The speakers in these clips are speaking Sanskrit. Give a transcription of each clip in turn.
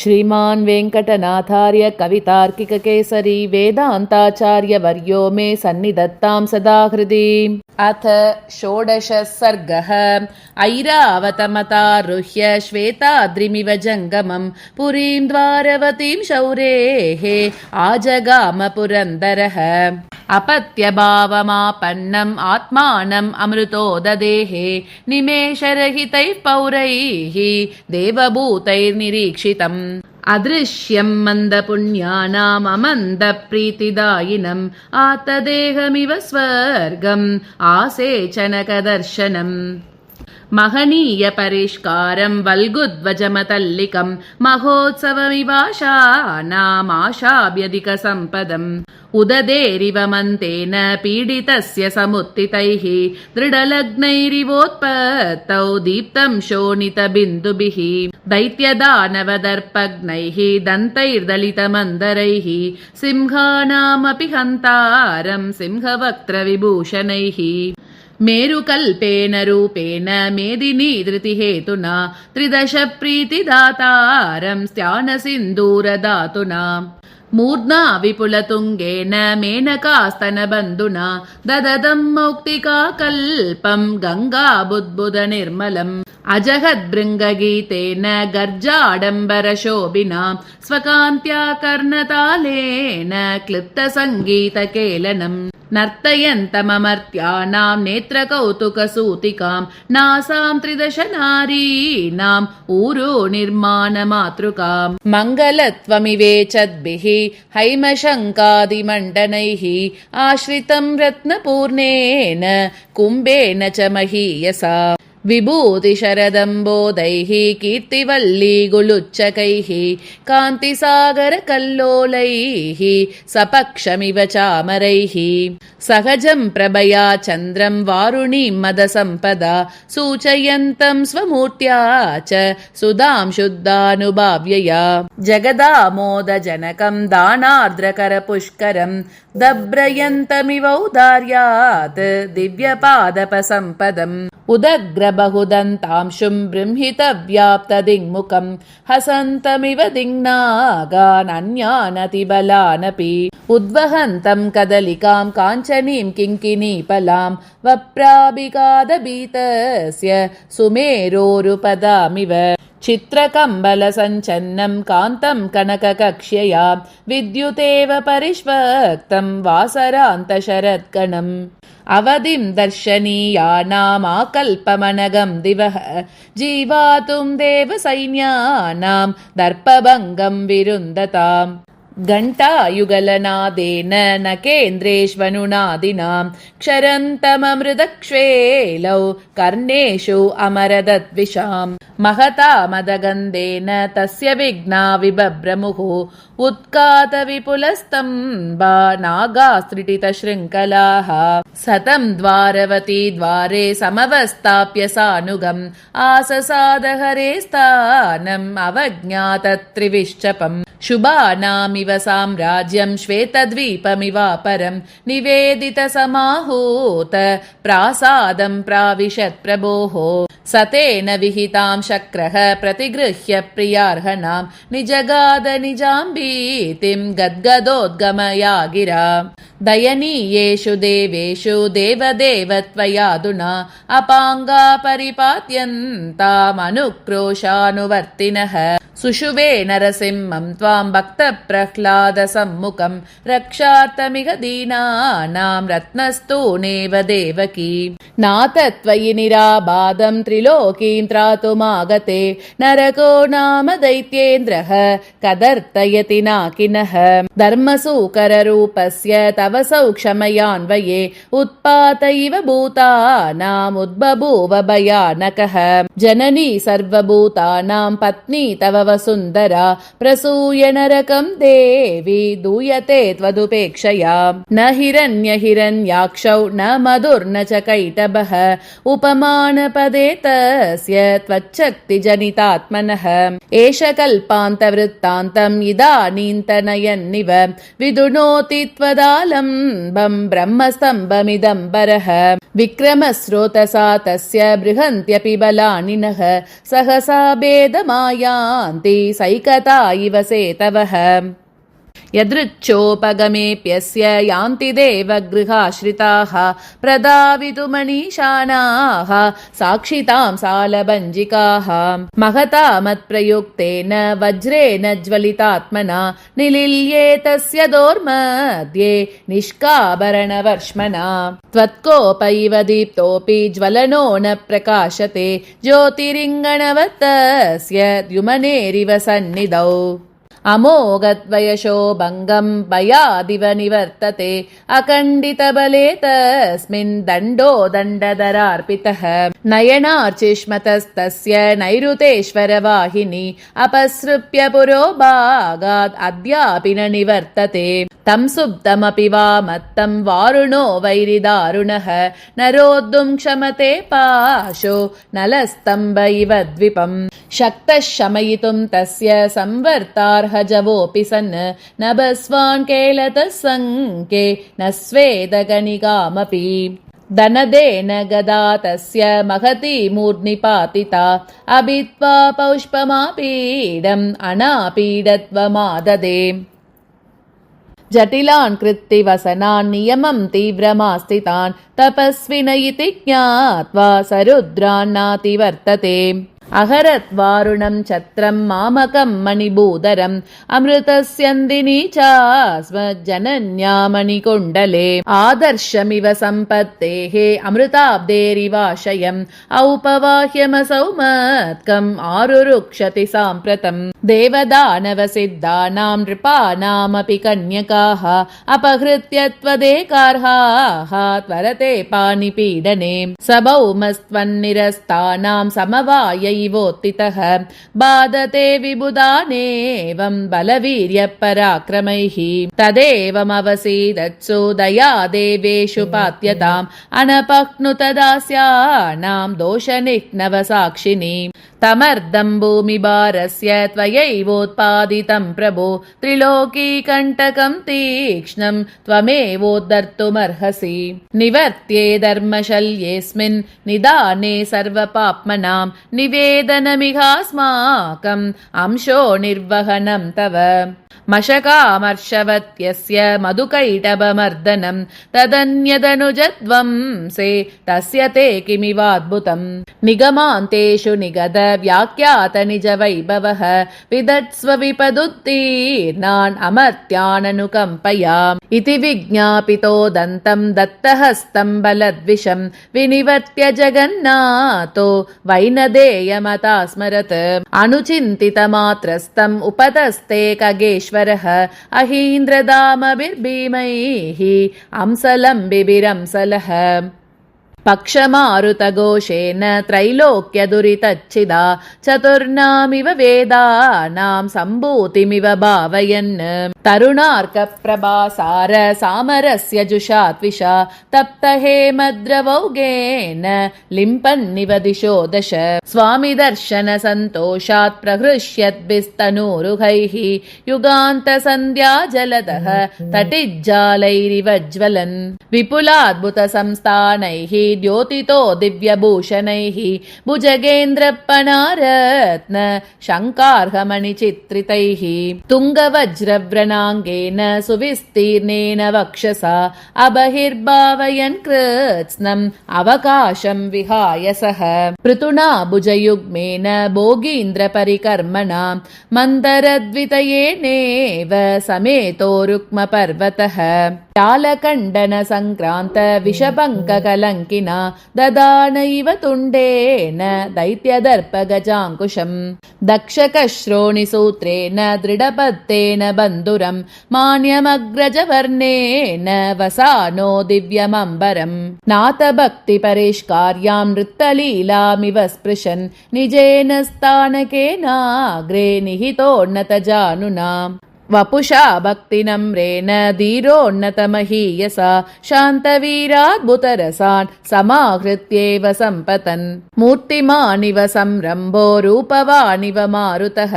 श्रीमान् वेङ्कटनाथार्य कवितार्किककेसरी वेदान्ताचार्यवर्यो मे सन्निधत्तां सदा हृदि। अथ षोडशः सर्गः। ऐरावतमतारुह्य श्वेताद्रिमिव जङ्गमं पुरीं द्वारवतीं शौरेः आजगाम पुरन्दरः। अपत्यभावमापन्नम् आत्मानम् अमृतोददेः निमेषरहितैः पौरैः देवभूतैर्निरीक्षितम् अदृश्यं मन्दपुण्यानाम् अमन्दप्रीतिदायिनम् आत्तदेहमिव स्वर्गम् आसेचनकदर्शनम्। महनीयपरिष्कारं वल्गुध्वजमतल्लिकं महोत्सवमिवाशानामाशाभ्यधिकसम्पदम् उददेरिव मन्तेन पीडितस्य समुत्थितैः दृढलग्नैरिवोत्पत्तौ दीप्तं शोणितबिन्दुभिः दैत्यदानवदर्पघ्नैः दन्तैर्दलितमन्दरैः सिंहानामपि हन्तारं सिंहवक्त्रविभूषणैः मेरुकल्पेन रूपेण मेदिनी धृतिहेतुना त्रिदश प्रीतिदातारं स्त्यानसिन्दूरधातुना मूर्ध्ना विपुलतुङ्गेन मेनकास्तनबन्धुना दददं मौक्तिकाकल्पं गङ्गाबुद्बुदनिर्मलम् अजहद्भृङ्गगीतेन गर्जाडम्बरशोभिना स्वकान्त्या कर्णतालेन क्लिप्तसङ्गीतकेलनम् नर्तयन्तममर्त्यानां नेत्रकौतुकसूतिकां नासां त्रिदश नारीणाम् ऊरो निर्माणमातृकाम् मङ्गलत्वमिवेचद्भिः हैमशङ्कादिमण्डनैः आश्रितं रत्नपूर्णेन कुम्भेन च महीयसा विभूतिशरदम्बोदैः कीर्तिवल्लीगुलुच्चकैः कान्तिसागरकल्लोलैः सपक्षमिव चामरैः सहजं प्रभया चन्द्रं वारुणीं मदसम्पदा सूचयन्तं स्वमूर्त्या च सुधां शुद्धानुभाव्यया जगदामोदजनकं दानार्द्रकरपुष्करं दभ्रयन्तमिवौदार्यात् दिव्यपादपसम्पदम् उदग्रबहुदन्तांशुं बृंहितव्याप्तदिङ्मुखं हसन्तमिव दिङ्नागानन्यानतिबलानपि उद्वहन्तं कदलिकां काञ्चनीं किङ्किणीफलां वप्राभिकादबीतस्य सुमेरोरुपदामिव चित्रकम्बलसञ्चन्नं कान्तं कनककक्ष्यया विद्युतेव परिष्वक्तं वासरान्तशरत्कणम् अवधिं दर्शनीयानामाकल्पमनगं दिवः जीवातुं देवसैन्यानां दर्पभङ्गं विरुन्धताम् घण्टायुगलनादेन न केन्द्रेष्वनुनादिनां क्षरन्तममृतक्ष्वेलौ कर्णेषु अमरदद्विषाम् महता मदगन्धेन तस्य विघ्ना विबभ्रमुः उत्कातविपुलस्तम्भा नागास्त्रिटितशृङ्खलाः सतं द्वारवती द्वारे समवस्थाप्य सानुगम् आससादहरे स्थानम् अवज्ञातत्रिविश्चपम् शुभानामिव साम्राज्यं श्वेतद्वीपमिवापरं निवेदितसमाहूत प्रासादं प्राविशत् प्रभोः सतेन विहितां शक्रः प्रतिगृह्य प्रियार्हणां निजगाद निजां भीतिं गद्गदोद्गमया गिरा दयनीयेषु देवेषु देवदेवत्वयादुना अपाङ्गा परिपात्यन्तामनुक्रोशानुवर्तिनः सुषुवे नरसिंहं त्वां भक्तप्रह्लादसम्मुखं रक्षार्थमिह दीनानां रत्नस्तूनेव देवकी नाथ त्वयि निराबाधं त्रिलोकीं त्रातुमागते नरको नाम दैत्येन्द्रः कदर्तयति नाकिनः धर्मसूकररूपस्य तव सौक्षमयान्वये उत्पात इव भूतानामुद्बभूव भयानकः जननी सर्वभूतानां पत्नी तव वसुन्धरा प्रसूय नरकं देवी दूयते त्वदुपेक्षया न हिरण्यहिरण्याक्षौ न मधुर्न च कैटभः उपमानपदे तस्य त्वच्छक्तिजनितात्मनः एष कल्पान्तवृत्तान्तम् इदानीन्तनयन्निव विदुनोति त्वदालम्बं ब्रह्मस्तम्भमिदम्बरः विक्रमस्रोतसा तस्य बृहन्त्यपि बलानिनः सहसा भेदमायान्त यान्ति सैकता इव सेतवः यदृच्छोपगमेऽप्यस्य यान्ति देवगृहाश्रिताः प्रदावितुमनीशानाः साक्षितां सालभञ्जिकाः महता मत्प्रयुक्तेन वज्रेण ज्वलितात्मना निलील्ये तस्य दोर्मध्ये निष्काभरणवर्ष्मणा त्वत्कोपैव दीप्तोऽपि ज्वलनो न प्रकाशते ज्योतिरिङ्गणवत् तस्य द्युमनेरिव सन्निधौ अमोघद्वयशो भङ्गं भयादिव निवर्तते अखण्डितबले तस्मिन् दण्डो दण्डधरार्पितः नयनार्चिष्मतस्तस्य नैऋतेश्वरवाहिनी अपसृप्य पुरोभागात् अद्यापि न निवर्तते तं सुप्तमपि वा मत्तं वारुणो वैरिदारुणः नरोद्धुं क्षमते पाशो नलस्तम्भ इव द्विपम् शक्तः शमयितुं तस्य संवर्तार्हजवोऽपि सन् न भस्वान् केलतः सङ्के न स्वेदगणिकामपि धनदेन गदा तस्य महती मूर्ध्निपातिता अभित्वा पौष्पमापीडम् अनापीडत्वमाददे जटिलान् कृत्तिवसनान् नियमं तीव्रमास्थितान् तपस्विन इति ज्ञात्वा सरुद्रान्नातिवर्तते अहरत्वारुणं छत्रं मामकं मणिभूधरम् अमृतस्यन्दिनी चास्मज्जनन्या मणिकुण्डले आदर्शमिव सम्पत्तेः अमृताब्धेरिवाशयम् औपवाह्यमसौ मत्कम् आरुरुक्षति साम्प्रतम् देवदानवसिद्धानां नृपाणामपि कन्यकाः अपहृत्य त्वदेकार्हाः त्वरते पाणिपीडने सभौमस्त्वन्निरस्तानां समवायैवोत्थितः बाधते विबुधानेवं बलवीर्यपराक्रमैः तदेवमवसीदत्सु दया देवेषु पात्यताम् अनपह्नुतदास्यानां दोषनिघ्नवसाक्षिणी तमर्दं भूमिभारस्य त्वयैवोत्पादितं प्रभो त्रिलोकीकण्टकं तीक्ष्णं त्वमेवोद्धर्तुमर्हसि निवर्त्ये धर्मशल्येऽस्मिन् निदाने सर्वपाप्मनां निवेदनमिहास्माकम् अंशो निर्वहनं तव मशकामर्षवत्यस्य मधुकैटभमर्दनं तदन्यदनुजध्वंसे तस्य ते किमिवाद्भुतम् निगमान्तेषु निगद व्याख्यात निज वैभवः विदत्स्व विपदुत्तीर्णान् अमर्त्याननुकम्पया इति विज्ञापितो दन्तं दत्तहस्तं बलद्विषं विनिवर्त्य जगन्नाथो वैनदेयमतास्मरत् अनुचिन्तितमात्रस्तम् उपतस्ते खगेश्वरः अहीन्द्रदामभिर्भीमैः अंसलम्बिभिरंसलः पक्षमारुतघोषेण त्रैलोक्यदुरितच्छिदा चतुर्णामिव वेदानां सम्भूतिमिव भावयन् तरुणार्कप्रभासार सामरस्य जुषात्विषा तप्तहेमद्रवौगेन लिम्पन्निव दिशो दश स्वामि दर्शन सन्तोषात् प्रहृष्यद्भिस्तनूरुहैः युगान्तसन्ध्या जलदः तटिज्जालैरिवज्ज्वलन् विपुलाद्भुत संस्थानैः द्योतितो दिव्यभूषणैः भुजगेन्द्रपणारत्न शङ्कार्हमणिचित्रितैः तुङ्गवज्रव्रणाङ्गेन सुविस्तीर्णेन वक्षसा अबहिर्भावयन् कृत्स्नम् अवकाशं विहाय सः पृतुना भुजयुग्मेन भोगीन्द्रपरिकर्मणा मन्दरद्वितयेनेव समेतो रुक्मपर्वतः चालकण्डन सङ्क्रान्त विषपङ्ककलङ्किना ददानैव तुण्डेन दैत्यदर्पगजाङ्कुशम् दक्षकश्रोणिसूत्रेण दृढपत्तेन बन्धुरम् मान्यमग्रजवर्णेन वसानो दिव्यमम्बरम् नाथभक्तिपरिष्कार्यां नृत्तलीलामिव स्पृशन् निजेन स्थानकेनाग्रे निहितोन्नतजानुना वपुषा भक्तिनम्रेण धीरोन्नतमहीयसा शान्तवीराद्भुतरसान् समाहृत्येव सम्पतन् मूर्तिमानिव संरम्भो रूपवानिव मारुतः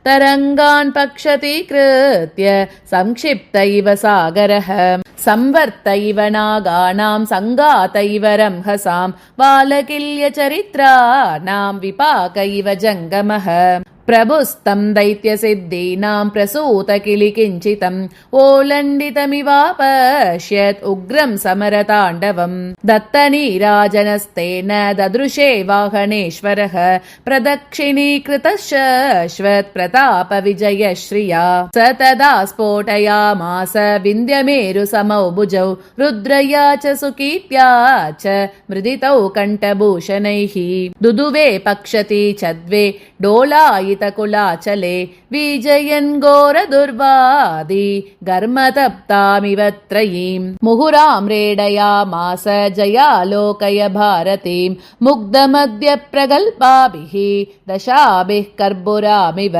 तरङ्गान् पक्षतीकृत्य संक्षिप्त इव सागरः संवर्त इव नागानां सङ्गात इव रंहसां बालकिल्यचरित्राणां विपाक इव जङ्गमः प्रभुस्तं दैत्यसिद्धीनां प्रसूतकिलिकिञ्चितम् ओलण्डितमिवापश्यत् उग्रं समरताण्डवम् दत्तनीराजनस्तेन ददृशे वाहनेश्वरः प्रदक्षिणीकृतश्शश्वत् प्रतापविजयश्रिया स तदा स्फोटयामास विन्ध्यमेरुसमौ भुजौ रुद्रया च सुकीर्त्या च मृदितौ कण्ठभूषणैः दुदुवे पक्षति चद्वे डोलायितकुलाचले विजयन् घोरदुर्वादि घर्मतप्तामिव त्रयीम् मुहुराम्रेडयामास जयालोकय भारतीं मुग्धमद्य प्रगल्भाभिः दशाभिः कर्बुरामिव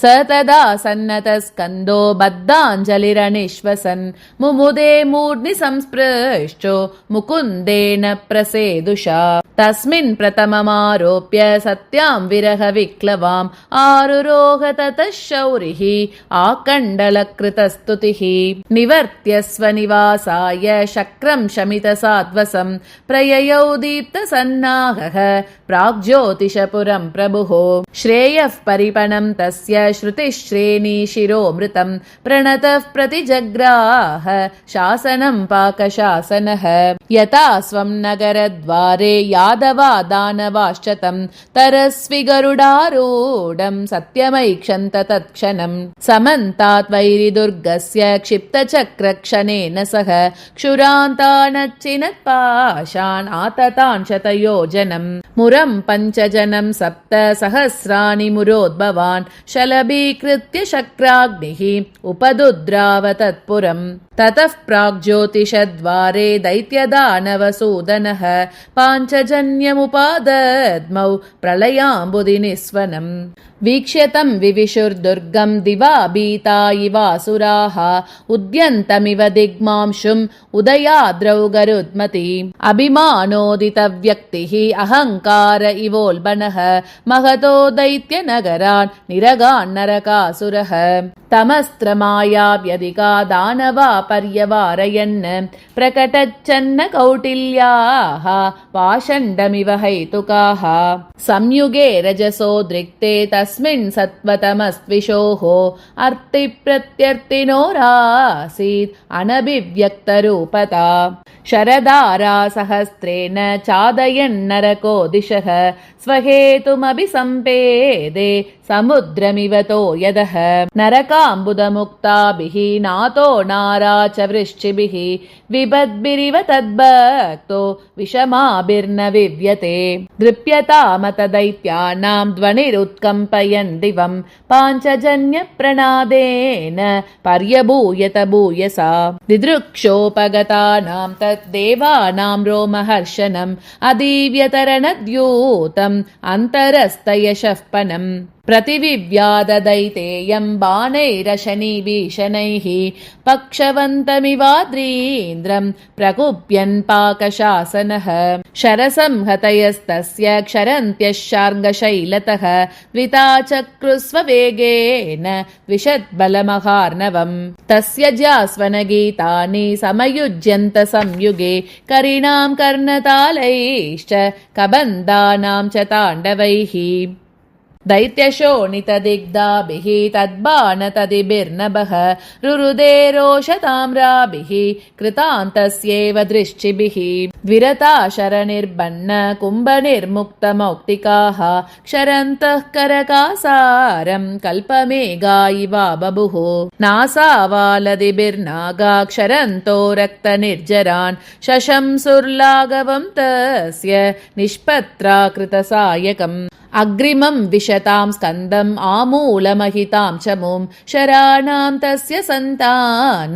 स तदा सन्नतस्कन्दो बद्धाञ्जलिरनिश्वसन् मुमुदे मूर्ध्नि संस्पृष्टो मुकुन्देन प्रसेदुषा तस्मिन् प्रथममारोप्य सत्यां विरह विक्लवाम् आरुरोह ततः शौरिः आकण्डलकृतस्तुतिः निवर्त्य स्वनिवासाय शक्रं शमितसात्वसं प्रययौ दीप्तसन्नाहः प्राग्ज्योतिषपुरं प्रभुः श्रेयः परिपणं तस्य श्रुतिश्रेणीशिरोमृतं प्रणतः प्रतिजग्राह शासनं पाकशासनः यथा स्वं नगरद्वारे यादवा दानवाश्च तं तरस्वि गरुडारूढं सत्यमैक्षन्त तत्क्षणम् समन्तात् वैरिदुर्गस्य क्षिप्तचक्रक्षणेन सह क्षुरान्तानच्चिनत्पाशान् आततान् शतयोजनम् मुरं पञ्चजनं सप्त सहस्राणि मुरोद्भवान् शलभीकृत्य शक्राग्निः उपदुद्राव तत्पुरम् ततः प्राग्ज्योतिषद्वारे दैत्यदानवसूदनः पाञ्चजन्यमुपादद्मौ प्रलयाम्बुधिनिस्वनम् वीक्ष्यतं विविशुर्दुर्गं दिवा भीता इवासुराः उद्यन्तमिव दिग्मांशुम् उदयाद्रौ गरुत्मती अभिमानोदितव्यक्तिः अहङ्कार इवोल्बणः महतो दैत्यनगरान् निरगान् नरकासुरः तमस्त्रमायाव्यधिका दानवा पर्यवारयन् प्रकटच्छन्न कौटिल्याः पाषण्डमिव हैतुकाः संयुगे रजसोद्रिक्ते तस्मिन् सत्त्वतमस्त्विषोः अर्तिप्रत्यर्तिनोरासीत् अनभिव्यक्तरूपता शरदारा सहस्रेण चादयन्नरको दिशः स्वहेतुमभिसम्पेदे समुद्रमिव तो यदः नरकाम्बुदमुक्ताभिः नातो नारा च वृश्चिभिः विबद्भिरिव तद्भक्तो विषमाभिर्न विव्यते दृप्यतामत दैत्यानां ध्वनिरुत्कम्पयन् दिवं पाञ्चजन्यप्रणादेन पर्यभूयत भूयसा दिदृक्षोपगतानां तद्देवानां रोमहर्षणम् अदीव्यतरणद्यूतम् अन्तरस्तयशःपनम् प्रतिविव्याददैतेयं बाणैरशनिभीषणैः पक्षवन्तमिवाद्रीन्द्रं प्रकुप्यन् पाकशासनः शरसंहतयस्तस्य क्षरन्त्यः शार्ङ्गशैलतः द्विताचक्रुस्ववेगेन द्विषद्बलमहार्णवम् तस्य ज्यास्वनगीतानि समयुज्यन्त संयुगे करिणां कर्णतालैश्च कबन्धानां च ताण्डवैः दैत्यशोणितदिग्धाभिः तद्बाणतदिभिर्नभः रुरुदे रोषताम्राभिः कृतान्तस्येव दृष्टिभिः द्विरता शरनिर्बन्न कुम्भनिर्मुक्तमौक्तिकाः क्षरन्तः करकासारं कल्पमेघा इवा बभुः नासावालदिभिर्नागा क्षरन्तो रक्तनिर्जरान् शशंसुर्लाघवं तस्य निष्पत्राकृतसायकम् अग्रिमं विशतां स्कन्दम् आमूलमहितां च मुं शराणां तस्य सन्तान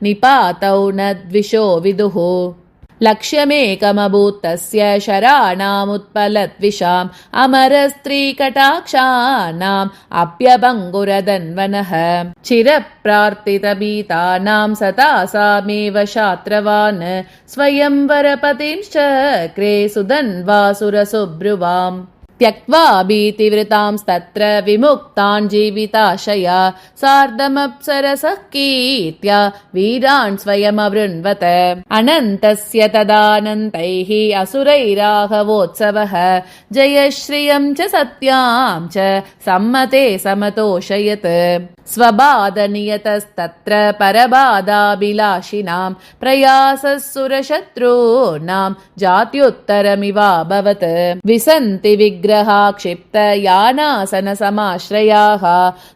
निपातौ न द्विषो विदुः लक्ष्यमेकमभूत्तस्य शराणामुत्पलद्विषाम् अमरस्त्रीकटाक्षाणाम् अप्यभङ्गुरदन्वनः चिरप्रार्थितभीतानां सतासामेव शात्रवान् स्वयंवरपतिंश्चक्रे सुधन्वासुरसुब्रुवाम् त्यक्त्वा भीतिवृतांस्तत्र विमुक्तान् जीविताशया सार्धमप्सरसः कीर्त्या वीरान् स्वयमवृण्वत अनन्तस्य तदानन्तैः असुरैराहवोत्सवः जयश्रियं च सत्यां च सम्मते समतोषयत् स्वबाधनियतस्तत्र परबाधाभिलाषिणां प्रयासः सुरशत्रूणां जात्युत्तरमिवाभवत् विसन्ति विग्रहा क्षिप्तयानासनसमाश्रयाः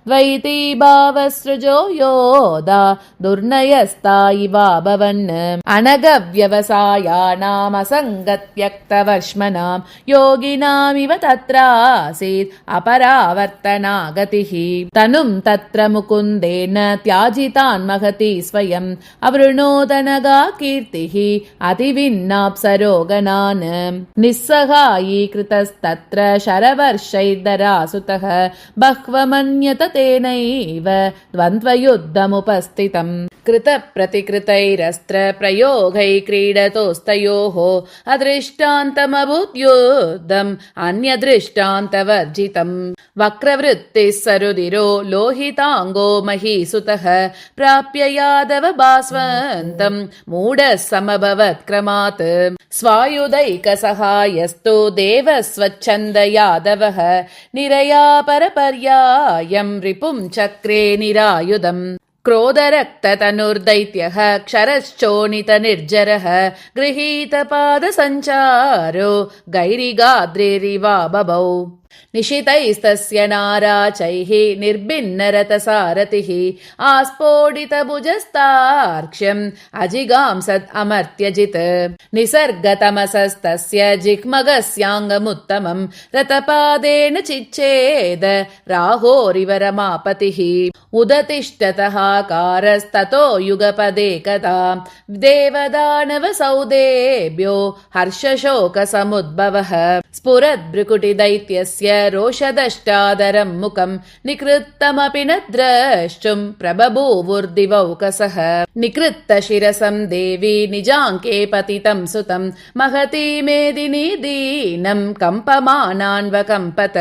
द्वैतीभावसृजो योधा दुर्नयस्ता इवाभवन् अनगव्यवसायानामसङ्गत्यक्तवर्ष्मणां योगिनामिव तत्रासीत् अपरावर्तना गतिः तनुं तत्र मुकुन्देन त्याजितान् महती स्वयम् अवृणोदनगा कीर्तिः अतिविन्नाप्सरोगणान् निस्सहायीकृतस्तत्र शरवर्षैर्धरासुतः बह्वमन्यत तेनैव द्वन्द्वयुद्धमुपस्थितम् कृतप्रतिकृतैरस्त्र प्रयोगैः क्रीडतोस्तयोः अदृष्टान्तमभूत् युद्धम् अन्यदृष्टान्तवर्जितम् वक्रवृत्तिः सरुदिरो लोहिताङ्गो महीसुतः प्राप्य यादव भास्वन्तम् मूढः समभवत्क्रमात् स्वायुधैकसहायस्तु देवः स्वच्छन्द यादवः निरयापरपर्यायम् रिपुं चक्रे निरायुधम् क्रोधरक्ततनुर्दैत्यः क्षरश्चोणितनिर्जरः गृहीतपादसञ्चारो गैरिगाद्रेरिवा बभौ निशितैस्तस्य नाराचैः निर्भिन्नरतसारथिः आस्फोटितभुजस्तार्क्ष्यम् अजिगांसत् अमर्त्यजित् निसर्गतमसस्तस्य जिह्मगस्याङ्गमुत्तमम् रतपादेन चिच्छेद राहोरिव रमापतिः उदतिष्ठतहाकारस्ततो युगपदे कदा देवदानवसौदेभ्यो हर्षशोकसमुद्भवः स्फुरद्भ्रुकुटिदैत्यस्य रोषदष्टादरं मुखं निकृत्तमपि न द्रष्टुं प्रबभूवुर्दिवौकसः निकृत्तशिरसं देवी निजाङ्के पतितं सुतं महती मेदिनी दीनं कम्पमानान्वकम्पत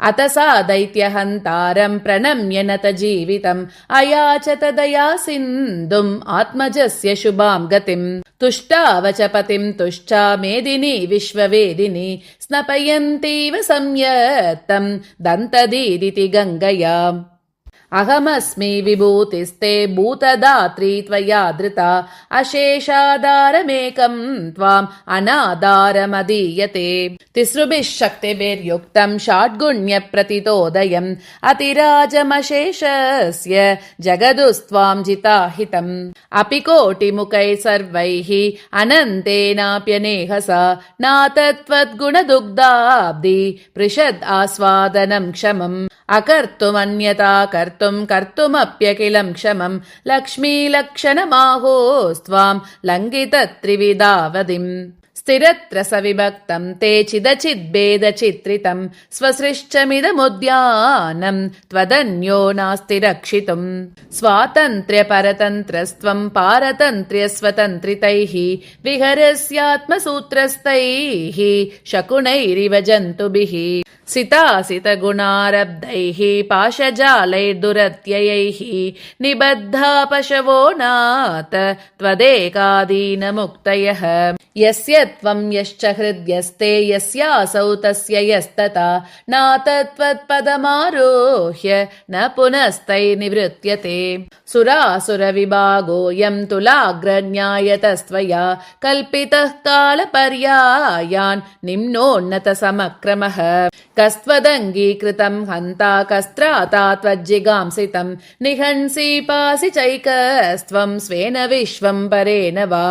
अत सा दैत्यहन्तारं प्रणम्य नत जीवितम् अयाचत दया सिन्धुम् आत्मजस्य शुभां गतिम् तुष्टावच पतिं तुष्टा मेदिनी विश्ववेदिनी स्नपयन्तीव संयत्तं दन्तदीदिति गङ्गया अहमस्मि विभूतिस्ते भूतदात्री त्वया धृता अशेषाधारमेकं त्वाम् अनाधारमदीयते तिसृभिः शक्तिभिर्युक्तं षाड्गुण्यप्रतितोदयम् अतिराजमशेषस्य जगदुस्त्वां जिताहितम् अपि कोटिमुखैः सर्वैः अनन्तेनाप्यनेहसा नातत्वद्गुणदुग्धाब्धि पृषद् आस्वादनं क्षमम् अकर्तुमन्यथा कर्तुमप्यखिलं क्षमं लक्ष्मीलक्षणमाहोस्त्वां लङ्घितत्रिविधावधिम् स्थिरत्र सविभक्तं ते चिदचिद्भेदचित्रितं स्वसृष्टमिदमुद्यानं त्वदन्यो नास्ति रक्षितुम् स्वातन्त्र्यपरतन्त्रस्त्वं पारतन्त्र्यस्वतन्त्रितैः विहरस्यात्मसूत्रस्तैः शकुनैरिव जन्तुभिः सितासितगुणारब्धैः पाशजालैर्दुरत्ययैः निबद्धा पशवो नाथ त्वदेकादीनमुक्तयः यस्य त्वं यश्च हृद्यस्ते यस्यासौ तस्य यस्तता नातत्वत्पदमारोह्य न पुनस्तैर्निवृत्यते सुरासुरविभागोऽयं तुलाग्रज्ञायतस्त्वया कल्पितः कालपर्यायान् निम्नोन्नतसमक्रमः कस्त्वदङ्गीकृतं हन्ता कस्त्राता त्वज्जिगांसितं निहंसीपासि चैकस्त्वं स्वेन विश्वं परेण वा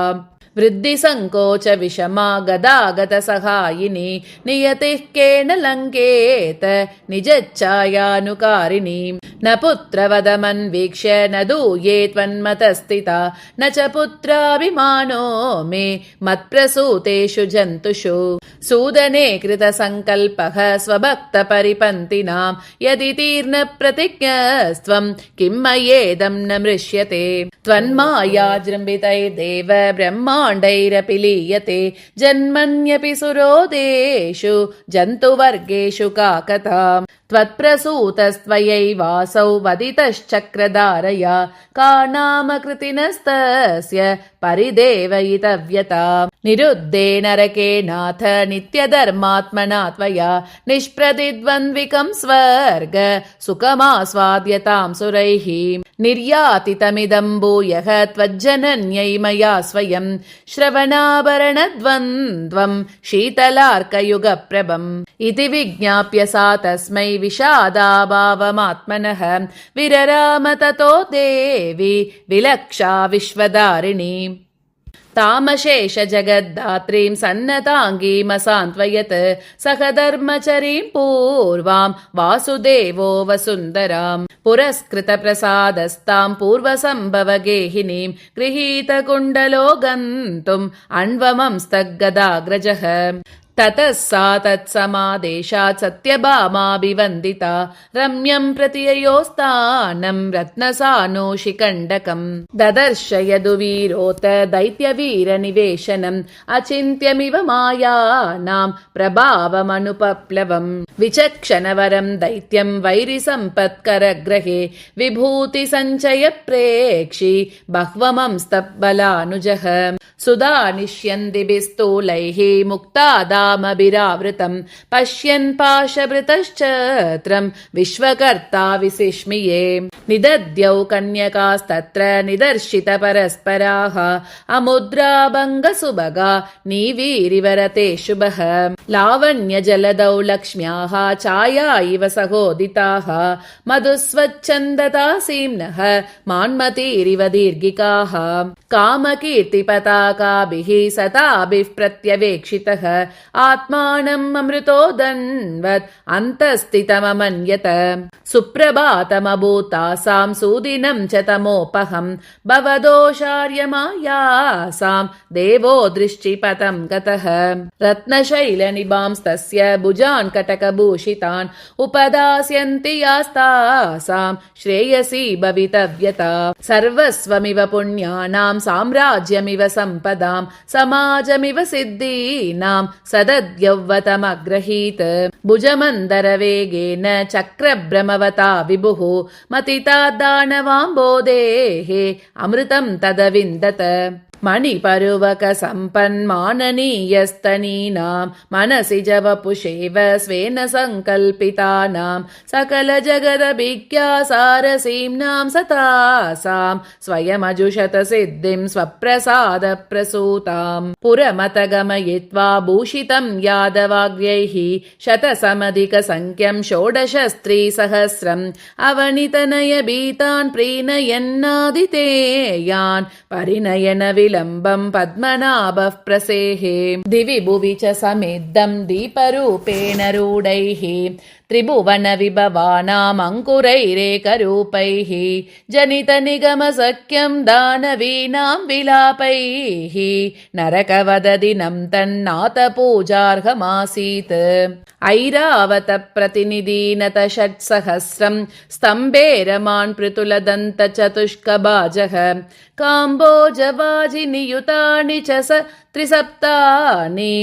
वृद्धिसङ्कोच विषमा गदागतसहायिनी नियतिः केन लङ्केत निजच्छायानुकारिणी न पुत्रवदमन्वीक्ष्य न दूये त्वन्मतस्थिता न च पुत्राभिमानो मे मत्प्रसूतेषु जन्तुषु सूदने कृतसङ्कल्पः स्वभक्तपरिपन्थिनां यदि तीर्णप्रतिज्ञस्त्वं किं मयेदं न मृष्यते त्वन्मायाजृम्भितैर्देव ब्रह्माण्डैरपि लीयते जन्मन्यपि सुरोदेषु जन्तुवर्गेषु का कथा त्वत्प्रसूतस्त्वयैवासौ वदितश्चक्रधारया का नाम कृतिनस्तस्य परिदेवयितव्यता निरुद्धे नरके नाथ नित्यधर्मात्मना त्वया निष्प्रतिद्वन्द्विकं स्वर्ग सुखमास्वाद्यतां सुरैः निर्यातितमिदं भूयः त्वज्जनन्यै मया स्वयं श्रवणाभरणद्वन्द्वं शीतलार्कयुगप्रभम् इति विज्ञाप्य सा तस्मै विषादाभावमात्मनः विरराम ततो देवी विलक्षा विश्वधारिणी तामशेष जगद्धात्रीं सन्नताङ्गीमसान्त्वयत् सह धर्मचरीं पूर्वां वासुदेवो वसुन्धरां पुरस्कृतप्रसादस्तां पूर्वसम्भवगेहिनीं गृहीतकुण्डलो गन्तुम् अन्वमंस्तगदाग्रजः ततः सा तत्समादेशात् सत्यभामाभिवन्दिता रम्यं प्रतिययोस्तानं रत्नसानोषिकण्डकम् ददर्श यदुवीरोत दैत्यवीरनिवेशनम् अचिन्त्यमिव मायानां प्रभावमनुपप्लवम् विचक्षणवरं दैत्यं वैरिसम्पत्करग्रहे विभूतिसञ्चयप्रेक्षि बह्वमंस्तबलानुजः सुधानिष्यन्दिभिस्तूलैः मुक्तादामभिरावृतं पश्यन् पाशभृतश्चत्रं विश्वकर्ता विसिष्मिये निदद्यौ कन्यकास्तत्र निदर्शितपरस्पराः अमुद्राभङ्गसुभगा नीवीरिवरते शुभः लावण्यजलदौ लक्ष्म्याः छाया इव सहोदिताः मधुस्वच्छन्दतासीम्नः मान्मतीरिव दीर्घिकाः कामकीर्तिपताकाभिः सताभिः प्रत्यवेक्षितः आत्मानम् अमृतोदन्वत् अन्तस्थितममन्यत सुप्रभातमभूतासां सुदिनं च तमोपहं भवदोषार्यमायासां देवो दृष्टिपथं गतः रत्नशैलनिभांस्तस्य भुजान् कटकभूषितान् उपदास्यन्ति यास्तासां श्रेयसी भवितव्यता सर्वस्वमिव पुण्यानां साम्राज्यमिव सम्पदां समाजमिव सिद्धीनां सदद्यौवतमग्रहीत भुजमन्दरवेगेन चक्रभ्रमवता विभुः मतिता दानवाम्बोधेः अमृतं तदविन्दत मणिपरुवकसम्पन्माननीयस्तनीनां मनसि जवपुषेव स्वेन सङ्कल्पितानां सकलजगदभिज्ञासारसीम्नां सतासां स्वयमजुषतसिद्धिं स्वप्रसादप्रसूतां पुरमतगमयित्वा भूषितं यादवाग्र्यैः शतसमधिकसङ्ख्यं षोडशस्त्रीसहस्रम् अवनितनयभीतान् प्रीणयन्नादितेयान् परिणयन विलम्बं पद्मनाभः प्रसेहे दिवि भुवि च समेद्धं दीपरूपेण रूढैः त्रिभुवनविभवानाम् अङ्कुरैरेकरूपैः जनितनिगमसख्यं दानवीनां विलापैः नरकवददिनं तन्नाथपूजार्हमासीत् ऐरावतप्रतिनिधीनत षट्सहस्रं स्तम्भेरमान् पृथुलदन्तचतुष्कभाजः काम्बोजवाजिनियुतानि च त्रिसप्तानि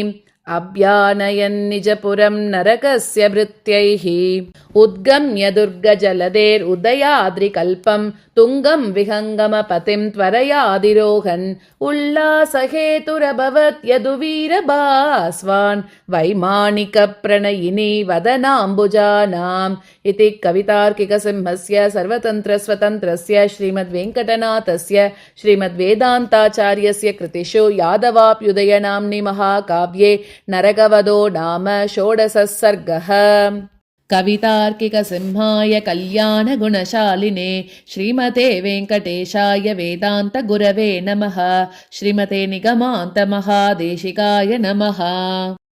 अभ्यानयन्निजपुरं नरकस्य भृत्यैः उद्गम्य दुर्गजलधेरुदयाद्रिकल्पं तुङ्गं विहङ्गमपतिं त्वरयादिरोहन् उल्लासहेतुरभवत् यदुवीरभास्वान् वैमानिकप्रणयिनी वदनाम्बुजानाम् इति कवितार्किकसिंहस्य सर्वतन्त्रस्वतन्त्रस्य श्रीमद्वेङ्कटनाथस्य श्रीमद्वेदान्ताचार्यस्य कृतिषु यादवाभ्युदयनाम्नि महाकाव्ये नरकवधो नाम षोडशः सर्गः। कवितार्किकसिंहाय कल्याणगुणशालिने श्रीमते वेङ्कटेशाय वेदान्तगुरवे नमः। श्रीमते निगमान्तमहादेशिकाय नमः।